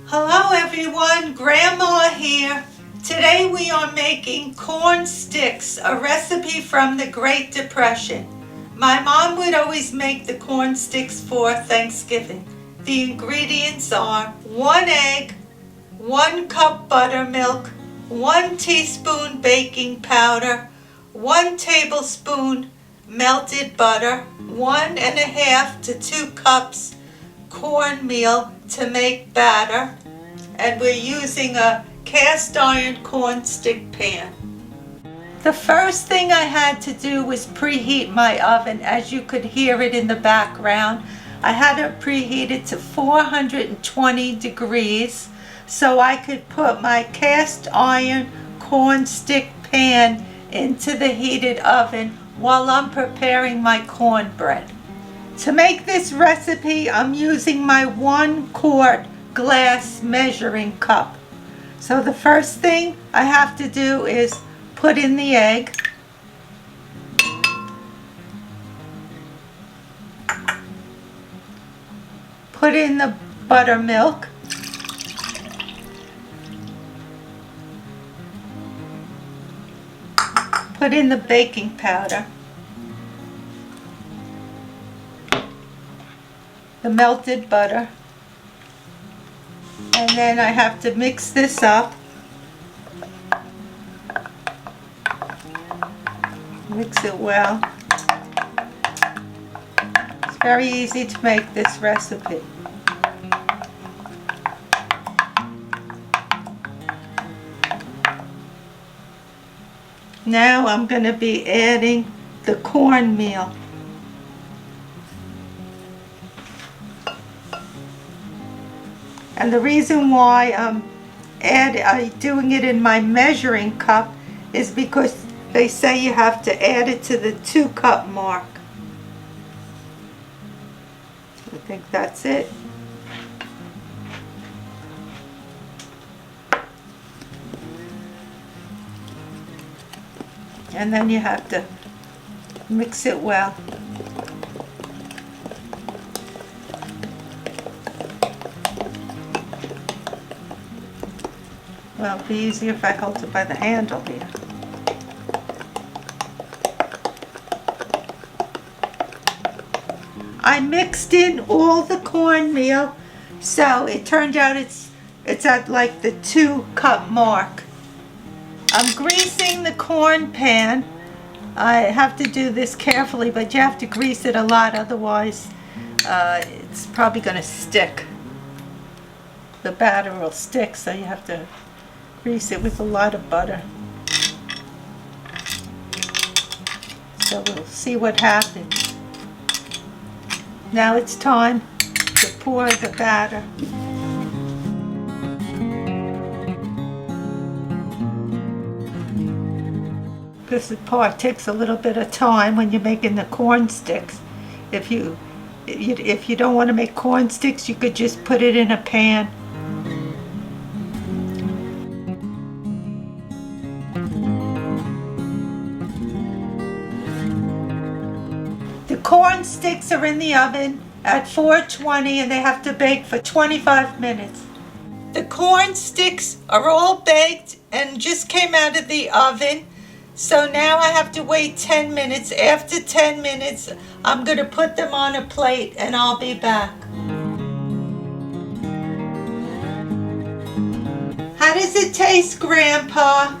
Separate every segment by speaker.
Speaker 1: Hello everyone, Grandma here. Today we are making corn sticks, a recipe from the Great Depression. My mom would always make the corn sticks for Thanksgiving. The ingredients are 1 egg, 1 cup buttermilk, 1 teaspoon baking powder, 1 tablespoon melted butter, 1.5 to 2 cups cornmeal to make batter, and we're using a cast iron corn stick pan. The first thing I had to do was preheat my oven. As you could hear it in the background, I had it preheated to 420 degrees so I could put my cast iron corn stick pan into the heated oven while I'm preparing my cornbread. To make this recipe, I'm using my 1 quart glass measuring cup. So the first thing I have to do is put in the egg, put in the buttermilk, put in the baking powder, the melted butter, and then I have to mix this up. Mix it well. It's very easy to make this recipe. Now I'm going to be adding the cornmeal. And the reason why I'm doing it in my measuring cup is because they say you have to add it to the 2 cup mark. I think that's it. And then you have to mix it well. Well, it'd be easier if I held it by the handle here. I mixed in all the cornmeal, so it turned out it's at like the 2 cup mark. I'm greasing the corn pan. I have to do this carefully, but you have to grease it a lot, otherwise it's probably going to stick. The batter will stick, so you have to grease it with a lot of butter. So we'll see what happens. Now it's time to pour the batter. This part takes a little bit of time when you're making the corn sticks. If you don't want to make corn sticks, you could just put it in a pan. The corn sticks are in the oven at 420 and they have to bake for 25 minutes. The corn sticks are all baked and just came out of the oven. So now I have to wait 10 minutes. After 10 minutes, I'm going to put them on a plate and I'll be back. How does it taste, Grandpa?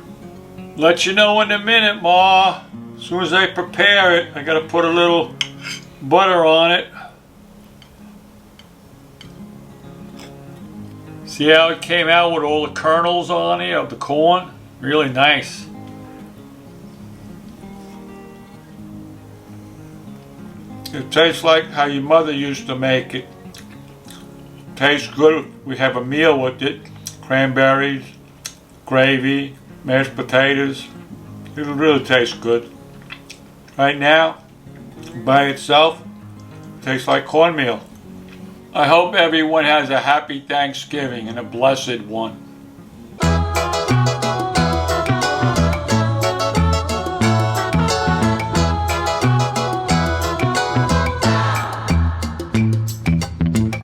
Speaker 2: Let you know in a minute, Ma. As soon as I prepare it, I gotta put a little butter on it. See how it came out with all the kernels on it of the corn? Really nice. It tastes like how your mother used to make it. Tastes good. We have a meal with it. Cranberries, gravy, mashed potatoes. It'll really taste good. Right now, by itself, it tastes like cornmeal. I hope everyone has a happy Thanksgiving and a blessed one.